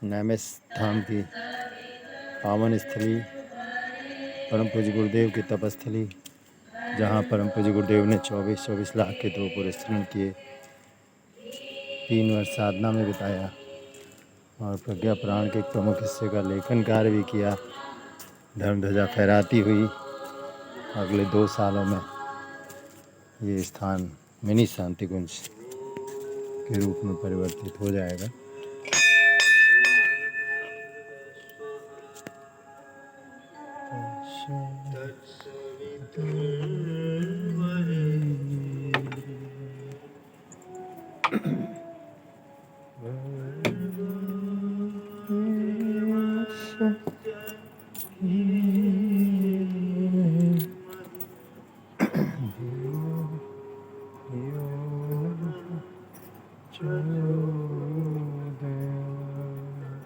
नैमिष धाम की पावन स्थली, परम पूज्य गुरुदेव की तपस्थली, जहाँ परम पूज्य गुरुदेव ने 24 लाख के 2 पुरुष ऋण किए, 3 वर्ष साधना में बिताया और प्रज्ञा पुराण के एक प्रमुख हिस्से का लेखन कार्य भी किया। धर्म ध्वजा फहराती हुई अगले 2 सालों में ये स्थान मिनी शांति कुंज के रूप में परिवर्तित हो जाएगा।